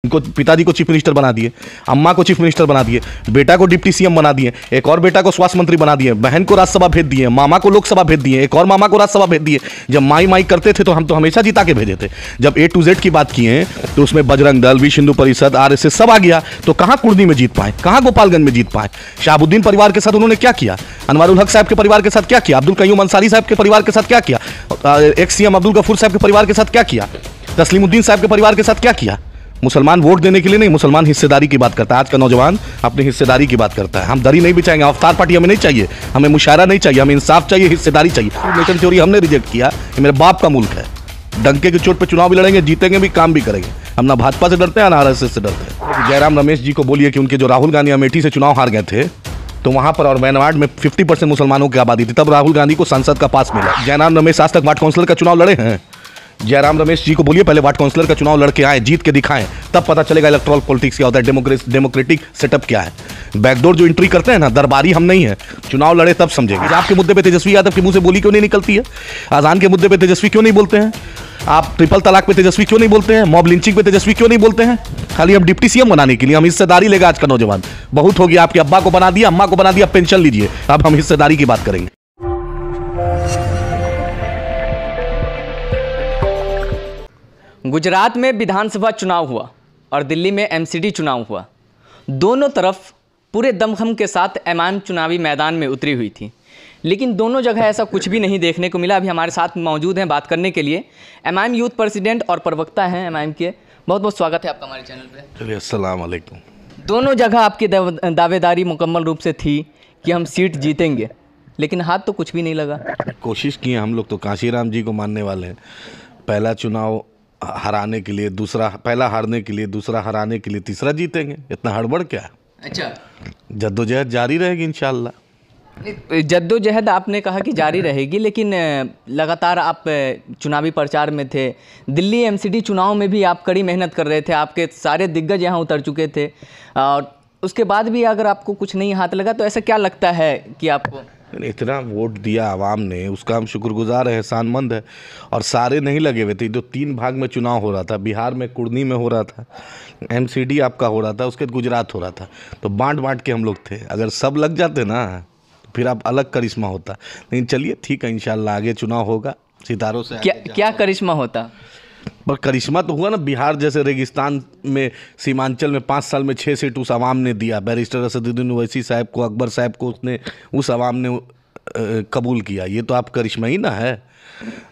इनको पिताजी को चीफ मिनिस्टर बना दिए, अम्मा को चीफ मिनिस्टर बना दिए, बेटा को डिप्टी सीएम बना दिए, एक और बेटा को स्वास्थ्य मंत्री बना दिए, बहन को राज्यसभा भेज दिए, मामा को लोकसभा भेज दिए, एक और मामा को राज्यसभा भेज दिए। जब माई माई करते थे तो हम तो हमेशा जिता के भेजे थे। जब A to Z की बात किए तो उसमें बजरंग दल, विश्व हिंदू परिषद, RSS सब आ गया। तो कहाँ कुर्दी में जीत पाए, कहाँ गोपालगंज में जीत पाए? शहाबुद्दीन परिवार के साथ उन्होंने क्या किया? अनवारुल हक साहब के परिवार के साथ क्या किया? अब्दुल कयूम अंसारी साहब के परिवार के साथ क्या किया? एक्स CM अब्दुल गफूर साहब के परिवार के साथ क्या किया? तस्लीमुद्दीन साहब के परिवार के साथ क्या किया? मुसलमान वोट देने के लिए नहीं, मुसलमान हिस्सेदारी की बात करता है। आज का नौजवान अपनी हिस्सेदारी की बात करता है। हम दरी नहीं बिछाएंगे, अवतार पार्टी हमें नहीं चाहिए, हमें मुशायरा नहीं चाहिए, हमें इंसाफ चाहिए, हिस्सेदारी चाहिए। नेशन थ्योरी हमने रिजेक्ट किया। ये मेरे बाप का मुल्क है। डंके की चोट पे चुनाव भी लड़ेंगे, जीतेंगे भी, काम भी करेंगे। हम ना भाजपा से डरते हैं ना RSS से डरते हैं। जयराम रमेश जी को बोलिए कि उनके जो राहुल गांधी अमेठी से चुनाव हार गए थे तो वहां पर और वैनवाड़ में 50% मुसलमानों की आबादी थी, तब राहुल गांधी को संसद का पास मिला। जयराम रमेश आज तक वार्ड काउंसिलर का चुनाव लड़े हैं? जयराम रमेश जी को बोलिए पहले वार्ड काउंसिलर का चुनाव लड़के आए, जीत के दिखाएं, तब पता चलेगा इलेक्टोरल पॉलिटिक्स क्या होता है, डेमोक्रेटिक सेटअप क्या है। बैकडोर जो एंट्री करते हैं ना, दरबारी हम नहीं है। चुनाव लड़े तब समझेंगे। आपके मुद्दे पे तेजस्वी यादव के मुंह से बोली क्यों नहीं निकलती है? अजान के मुद्दे पे तेजस्वी क्यों नहीं बोलते हैं? आप ट्रिपल तलाक पे तेजस्वी क्यों नहीं बोलते हैं? मॉब लिंचिंग पे तेजस्वी क्यों नहीं बोलते हैं? खाली हम डिप्टी सीएम बनाने के लिए हम हिस्सेदारी लेगा। आज का नौजवान बहुत हो गया। आपके अब्बा को बना दिया, अम्मा को बना दिया, पेंशन लीजिए। अब हम हिस्सेदारी की बात करेंगे। गुजरात में विधानसभा चुनाव हुआ और दिल्ली में MCD चुनाव हुआ। दोनों तरफ पूरे दमखम के साथ MIM चुनावी मैदान में उतरी हुई थी, लेकिन दोनों जगह ऐसा कुछ भी नहीं देखने को मिला। अभी हमारे साथ मौजूद हैं बात करने के लिए MIM यूथ प्रेसिडेंट और प्रवक्ता हैं MIM के। बहुत बहुत स्वागत है आपका हमारे चैनल पे। चलिए, अस्सलाम वालेकुम। दोनों जगह आपकी दावेदारी मुकम्मल रूप से थी कि हम सीट जीतेंगे, लेकिन हाथ तो कुछ भी नहीं लगा। कोशिश किए हम लोग तो कांशीराम जी को मानने वाले हैं। पहला चुनाव हराने के लिए, दूसरा, पहला हारने के लिए, दूसरा हराने के लिए, तीसरा जीतेंगे। इतना हड़बड़ क्या है? अच्छा, जद्दोजहद जारी रहेगी इंशाल्लाह। जद्दोजहद आपने कहा कि जारी रहेगी, लेकिन लगातार आप चुनावी प्रचार में थे। दिल्ली MCD चुनाव में भी आप कड़ी मेहनत कर रहे थे, आपके सारे दिग्गज यहाँ उतर चुके थे, और उसके बाद भी अगर आपको कुछ नहीं हाथ लगा तो ऐसा क्या लगता है कि आपको इतना वोट दिया आवाम ने, उसका हम शुक्रगुजार है, एहसानमंद है। और सारे नहीं लगे हुए थे। जो 3 भाग में चुनाव हो रहा था, बिहार में कुर्नी में हो रहा था, MCD आपका हो रहा था, उसके गुजरात हो रहा था, तो बांट बांट के हम लोग थे। अगर सब लग जाते ना तो फिर आप अलग करिश्मा होता। लेकिन चलिए ठीक है, इंशाल्लाह आगे चुनाव होगा, सितारों से। क्या करिश्मा होता? पर करिश्मा तो हुआ ना। बिहार जैसे रेगिस्तान में, सीमांचल में 5 साल में 6 सीट उस आवाम ने दिया। बैरिस्टर असदुद्दीन ओवैसी साहब को, अकबर साहब को उसने, उस आवाम ने कबूल किया। ये तो आप करिश्मा ही ना है।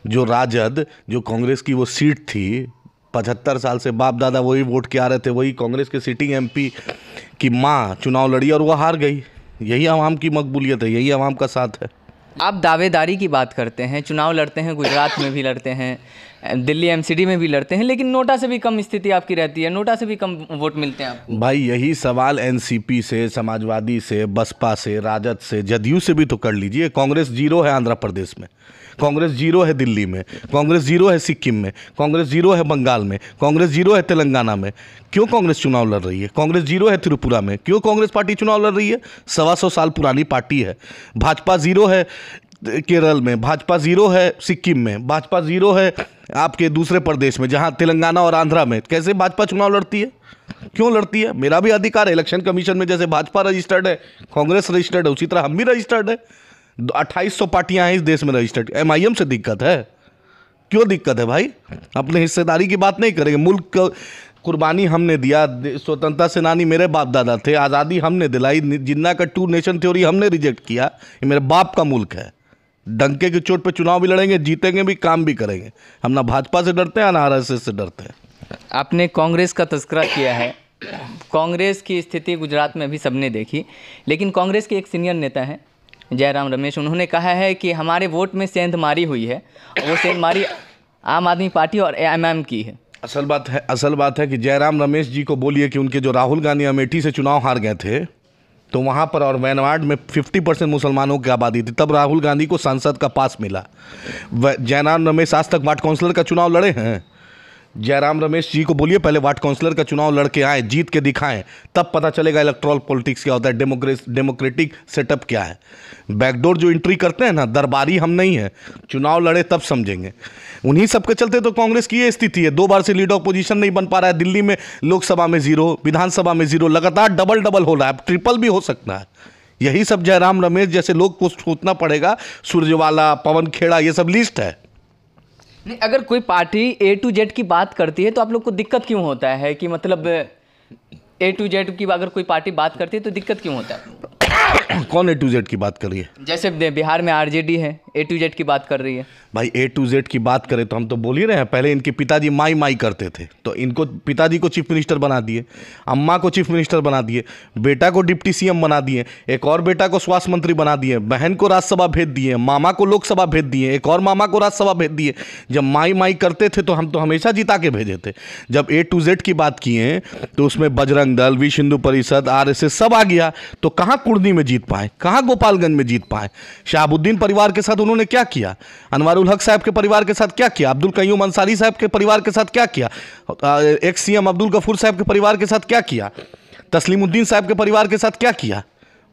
जो राजद, जो कांग्रेस की वो सीट थी, 75 साल से बाप दादा वही वोट के आ रहे थे, वही कांग्रेस के सिटिंग MP की माँ चुनाव लड़ी और वो हार गई। यही आवाम की मकबूलियत है, यही आवाम का साथ है। आप दावेदारी की बात करते हैं, चुनाव लड़ते हैं, गुजरात में भी लड़ते हैं, दिल्ली MCD में भी लड़ते हैं, लेकिन नोटा से भी कम स्थिति आपकी रहती है, नोटा से भी कम वोट मिलते हैं आपको। भाई यही सवाल NCP से, समाजवादी से, बसपा से, राजद से, जदयू से भी तो कर लीजिए। कांग्रेस 0 है आंध्र प्रदेश में, कांग्रेस 0 है दिल्ली में, कांग्रेस 0 है सिक्किम में, कांग्रेस 0 है बंगाल में, कांग्रेस 0 है तेलंगाना में। क्यों कांग्रेस चुनाव लड़ रही है? कांग्रेस 0 है त्रिपुरा में। क्यों कांग्रेस पार्टी चुनाव लड़ रही है? 125 साल पुरानी पार्टी है। भाजपा 0 है केरल में, भाजपा 0 है सिक्किम में, भाजपा 0 है आपके दूसरे प्रदेश में, जहां तेलंगाना और आंध्रा में। कैसे भाजपा चुनाव लड़ती है? क्यों लड़ती है? मेरा भी अधिकार है। इलेक्शन कमीशन में जैसे भाजपा रजिस्टर्ड है, कांग्रेस रजिस्टर्ड है, उसी तरह हम भी रजिस्टर्ड है। 2800 पार्टियां हैं इस देश में रजिस्टर्ड। MIM से दिक्कत है? क्यों दिक्कत है भाई? अपने हिस्सेदारी की बात नहीं करेंगे। मुल्क कुर्बानी हमने दिया, स्वतंत्रता सेनानी मेरे बाप दादा थे, आज़ादी हमने दिलाई, जिन्ना का 2 नेशन थ्योरी हमने रिजेक्ट किया। ये मेरे बाप का मुल्क है। डंके की चोट पे चुनाव भी लड़ेंगे, जीतेंगे भी, काम भी करेंगे। हम ना भाजपा से डरते हैं ना RSS से डरते हैं। आपने कांग्रेस का तस्करा किया है। कांग्रेस की स्थिति गुजरात में भी सबने देखी, लेकिन कांग्रेस के एक सीनियर नेता हैं जयराम रमेश, उन्होंने कहा है कि हमारे वोट में सेंधमारी हुई है, और वो सेंधमारी आम आदमी पार्टी और MIM की है। असल बात है कि जयराम रमेश जी को बोलिए कि उनके जो राहुल गांधी अमेठी से चुनाव हार गए थे तो वहाँ पर और वैनवाड़ में 50% मुसलमानों की आबादी थी, तब राहुल गांधी को संसद का पास मिला। जयराम रमेश आज तक वार्ड काउंसिलर का चुनाव लड़े हैं? जयराम रमेश जी को बोलिए पहले वार्ड काउंसलर का चुनाव लड़के आए, जीत के दिखाएं, तब पता चलेगा इलेक्टोरल पॉलिटिक्स क्या होता है, डेमोक्रेटिक सेटअप क्या है। बैकडोर जो एंट्री करते हैं ना, दरबारी हम नहीं है, चुनाव लड़े तब समझेंगे। उन्हीं सबके चलते तो कांग्रेस की ये स्थिति है, 2 बार से लीडर ऑपोजिशन नहीं बन पा रहा है। दिल्ली में लोकसभा में 0, विधानसभा में 0, लगातार डबल हो रहा है, अब ट्रिपल भी हो सकता है। यही सब जयराम रमेश जैसे लोग को सोचना पड़ेगा। सुरजेवाला, पवन खेड़ा, ये सब लिस्ट है। नहीं, अगर कोई पार्टी A to Z की बात करती है तो आप लोग को दिक्कत क्यों होता है कि मतलब A to Z की अगर कोई पार्टी बात करती है तो दिक्कत क्यों होता है? कौन A to Z की बात कर रही है? जैसे बिहार में RJD है, A to Z की बात कर रही है। भाई A to Z की बात करें तो हम तो बोल ही रहे हैं, पहले इनके पिताजी माई करते थे, तो इनको पिताजी को चीफ मिनिस्टर बना दिए, अम्मा को चीफ मिनिस्टर बना दिए, बेटा को डिप्टी CM बना दिए, एक और बेटा को स्वास्थ्य मंत्री बना दिए, बहन को राज्यसभा भेज दिए, मामा को लोकसभा भेज दिए, एक और मामा को राज्यसभा भेज दिए। जब माई करते थे तो हम तो हमेशा जिता के भेजे थे। जब A to Z की बात किए तो उसमें बजरंग दल, विश्व हिंदू परिषद, RSS सब आ गया, तो कहाँ कुर्नी में जीत पाए, कहाँ गोपालगंज में जीत पाए? शहाबुद्दीन परिवार के साथ उन्होंने क्या किया? अनवारुल हक साहब के परिवार के साथ क्या किया? अब्दुल कयूम अंसारी साहब के परिवार के साथ क्या किया? एक्स CM अब्दुल गफूर साहब के परिवार के साथ क्या किया? तस्लीमुद्दीन साहब के परिवार के साथ क्या किया?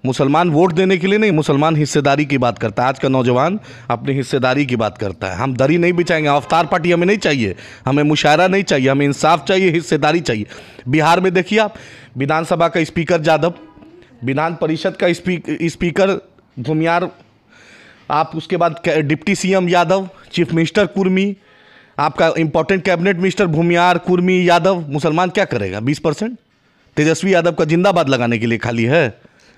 मुसलमान वोट देने के लिए नहीं, मुसलमान हिस्सेदारी की बात करता है। आज का नौजवान अपनी हिस्सेदारी की बात करता है। हम दरी नहीं बिछाएंगे, अवतार पार्टी हमें नहीं चाहिए, हमें मुशायरा नहीं चाहिए, हमें इंसाफ चाहिए, हिस्सेदारी चाहिए। बिहार में देखिए आप, विधानसभा का स्पीकर यादव, विधान परिषद का स्पीकर भूमियार, आप उसके बाद deputy CM Yadav, chief minister Kurmi, आपका important cabinet minister Bhumihar, Kurmi, Yadav. मुसलमान क्या करेगा? 20%। तेजस्वी यादव का जिंदाबाद लगाने के लिए खाली है।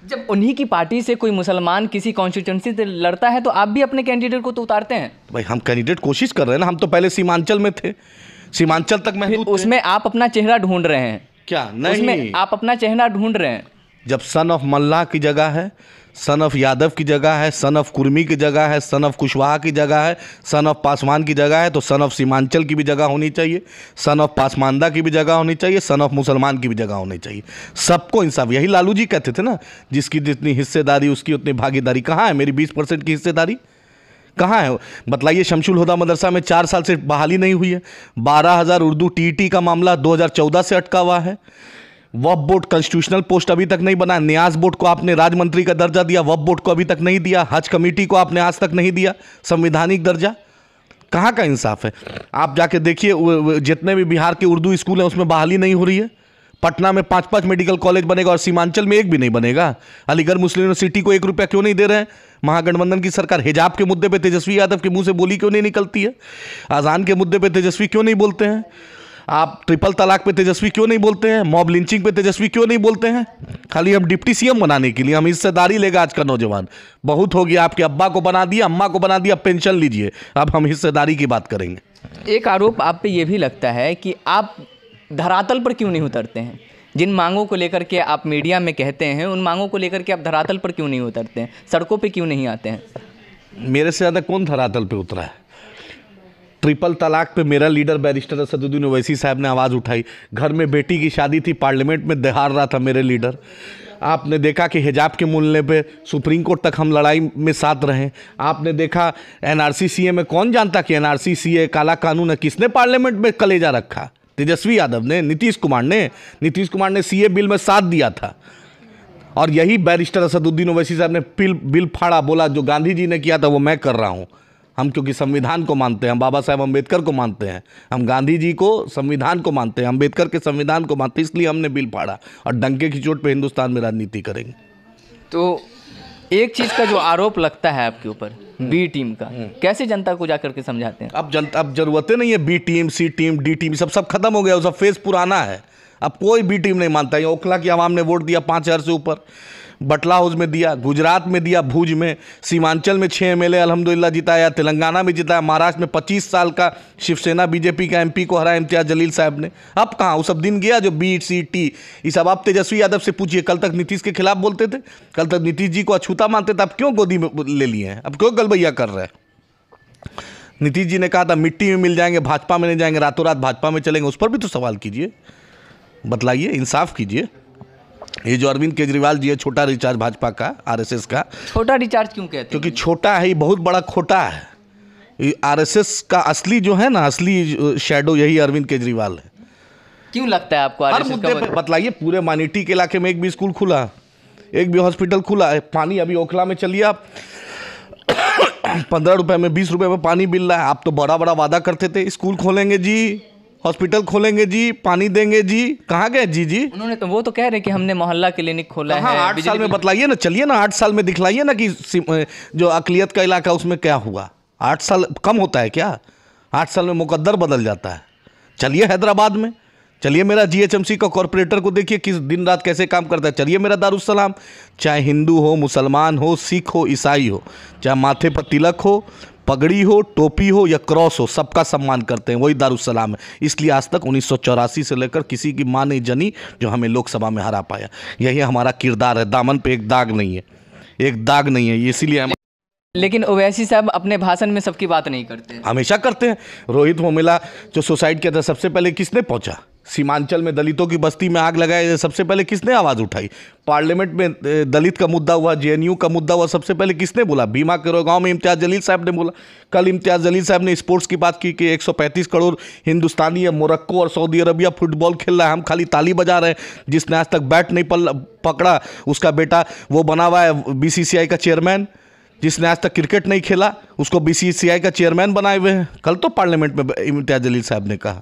जब उन्हीं की पार्टी से कोई मुसलमान किसी कॉन्स्टिट्यूंसी से लड़ता है तो आप भी अपने कैंडिडेट को तो उतारते हैं। भाई हम कैंडिडेट कोशिश कर रहे हैं ना, हम तो पहले सीमांचल में थे, सीमांचल तक महदूद थे। उसमें आप अपना चेहरा ढूंढ रहे हैं क्या? नहीं, उसमें आप अपना चेहरा ढूंढ रहे हैं। जब सन ऑफ मल्लाह की जगह है, सन ऑफ यादव की जगह है, सन ऑफ कुर्मी की जगह है, सन ऑफ कुशवाहा की जगह है, सन ऑफ पासवान की जगह है, तो सन ऑफ सीमांचल की भी जगह होनी चाहिए, सन ऑफ पासमानदा की भी जगह होनी चाहिए, सन ऑफ मुसलमान की भी जगह होनी चाहिए। सबको इंसाफ। यही लालू जी कहते थे ना, जिसकी जितनी हिस्सेदारी उसकी उतनी भागीदारी। कहाँ है मेरी 20% की हिस्सेदारी? कहाँ है? बतलाइए। शमशुल हुदा मदरसा में 4 साल से बहाली नहीं हुई है। 12,000 उर्दू TET का मामला 2014 से अटका हुआ है। वक्फ बोर्ड कॉन्स्टिट्यूशनल पोस्ट अभी तक नहीं बना। न्यास बोर्ड को आपने राज्य मंत्री का दर्जा दिया, वक्फ बोर्ड को अभी तक नहीं दिया। हज कमेटी को आपने आज तक नहीं दिया संवैधानिक दर्जा। कहाँ का इंसाफ है? आप जाके देखिए, जितने भी बिहार के उर्दू स्कूल हैं उसमें बहाली नहीं हो रही है। पटना में 5-5 मेडिकल कॉलेज बनेगा और सीमांचल में एक भी नहीं बनेगा। अलीगढ़ मुस्लिम यूनिवर्सिटी को 1 रुपया क्यों नहीं दे रहे हैं महागठबंधन की सरकार? हिजाब के मुद्दे पे तेजस्वी यादव के मुंह से बोली क्यों नहीं निकलती है? अजान के मुद्दे पे तेजस्वी क्यों नहीं बोलते हैं? आप ट्रिपल तलाक पे तेजस्वी क्यों नहीं बोलते हैं? मॉब लिंचिंग पे तेजस्वी क्यों नहीं बोलते हैं? खाली हम डिप्टी CM बनाने के लिए हम हिस्सेदारी लेगा आज का नौजवान। बहुत हो गया, आपके अब्बा को बना दिया, अम्मा को बना दिया, पेंशन लीजिए, अब हम हिस्सेदारी की बात करेंगे। एक आरोप आप पे ये भी लगता है कि आप धरातल पर क्यों नहीं उतरते हैं? जिन मांगों को लेकर के आप मीडिया में कहते हैं, उन मांगों को लेकर के आप धरातल पर क्यों नहीं उतरते हैं? सड़कों पे क्यों नहीं आते हैं? मेरे से ज़्यादा कौन धरातल पे उतरा है? ट्रिपल तलाक पे मेरा लीडर बैरिस्टर असदुद्दीन ओवैसी साहब ने आवाज़ उठाई। घर में बेटी की शादी थी, पार्लियामेंट में दहाड़ रहा था मेरे लीडर। आपने देखा कि हिजाब के मूल्य पे सुप्रीम कोर्ट तक हम लड़ाई में साथ रहे। आपने देखा NRC CA में, कौन जानता कि NRC CA काला कानून है? किसने पार्लियामेंट में कलेजा रखा? तेजस्वी यादव ने, नीतीश कुमार ने CA बिल में साथ दिया था। और यही बैरिस्टर असदुद्दीन ओवैसी साहब ने बिल फाड़ा, बोला जो गांधी जी ने किया था वो मैं कर रहा हूँ। हम क्योंकि संविधान को मानते हैं, हम बाबा साहेब अम्बेडकर को मानते हैं, हम गांधी जी को, संविधान को मानते हैं, अम्बेडकर के संविधान को मानते हैं, इसलिए हमने बिल फाड़ा और डंके की चोट पे हिंदुस्तान में राजनीति करेंगे। तो एक चीज़ का जो आरोप लगता है आपके ऊपर, B टीम का, कैसे जनता को जाकर के समझाते हैं? अब जरूरतें नहीं है B team, C team, D team, सब खत्म हो गया, वो सब फेज पुराना है। अब कोई B टीम नहीं मानता है। ओखला की आवाम ने वोट दिया 5,000 से ऊपर, बटला हाउस में दिया, गुजरात में दिया, भुज में, सीमांचल में 6 MLA अल्हम्दुलिल्लाह जिताया, तेलंगाना में जिताया, महाराष्ट्र में 25 साल का शिवसेना BJP का MP को हराया इम्तियाज जलील साहब ने। अब कहाँ वो सब दिन गया जो B C T ये सब? आप तेजस्वी यादव से पूछिए, कल तक नीतीश के खिलाफ बोलते थे, कल तक नीतीश जी को अछूता मानते थे, अब क्यों गोदी में ले लिए हैं? अब क्यों गलबैया कर रहे हैं? नीतीश जी ने कहा था मिट्टी में मिल जाएंगे, भाजपा में नहीं जाएंगे, रातों रात भाजपा में चलेंगे। उस पर भी तो सवाल कीजिए, बतलाइए, इंसाफ कीजिए। ये जो अरविंद केजरीवाल जी है, छोटा रिचार्ज भाजपा का, RSS का। छोटा रिचार्ज क्यों कहते हैं? क्योंकि छोटा है, ये बहुत बड़ा खोटा है। आरएसएस का असली जो है ना, असली शैडो यही अरविंद केजरीवाल है। क्यों लगता है आपको हर आरएसएस मुद्दे पे बतलाइए। पूरे मानिटी के इलाके में एक भी स्कूल खुला, एक भी हॉस्पिटल खुला है? पानी अभी ओखला में चलिए आप, 15 रुपए में 20 रुपए में पानी मिल रहा है। आप तो बड़ा बड़ा वादा करते थे, स्कूल खोलेंगे जी, हॉस्पिटल खोलेंगे जी, पानी देंगे जी, कहाँ गए जी? उन्होंने तो वो तो कह रहे कि हमने मोहल्ला क्लिनिक खोला है। 8 साल में बतलाइए ना, चलिए ना 8 साल में दिखलाइए ना कि जो अकलियत का इलाका उसमें क्या हुआ। 8 साल कम होता है क्या? 8 साल में मुकद्दर बदल जाता है। चलिए हैदराबाद में, चलिए मेरा जीएचएमसी का कॉरपोरेटर को देखिए किस दिन रात कैसे काम करता है। चलिए मेरा दारुस्सलाम, चाहे हिंदू हो, मुसलमान हो, सिख हो, ईसाई हो, चाहे माथे पर तिलक हो, पगड़ी हो, टोपी हो या क्रॉस हो, सबका सम्मान करते हैं, वही दारुस्सलाम है। इसलिए आज तक 1984 से लेकर किसी की मां नहीं जनी जो हमें लोकसभा में हरा पाया। यही हमारा किरदार है, दामन पे एक दाग नहीं है, एक दाग नहीं है, इसीलिए हम। लेकिन ओवैसी साहब अपने भाषण में सबकी बात नहीं करते। हमेशा करते हैं। रोहित मोमिला जो सुसाइड किया था, सबसे पहले किसने पहुंचा? सीमांचल में दलितों की बस्ती में आग लगाए, सबसे पहले किसने आवाज़ उठाई? पार्लियामेंट में दलित का मुद्दा हुआ, जेएनयू का मुद्दा हुआ, सबसे पहले किसने बोला? भीमा कोरेगांव में इम्तियाज़ जलील साहब ने बोला। कल इम्तियाज़ जलील साहब ने स्पोर्ट्स की बात की कि 135 करोड़ हिंदुस्तानी है, मोरक्को और सऊदी अरबिया फुटबॉल खेल रहा है, हम खाली ताली बजा रहे हैं। जिसने आज तक बैट नहीं पकड़ा उसका बेटा वो बना हुआ है बीसीसीआई का चेयरमैन। जिसने आज तक क्रिकेट नहीं खेला उसको बीसीसीआई का चेयरमैन बनाए हुए हैं। कल तो पार्लियामेंट में इम्तियाज़ जलील साहब ने कहा।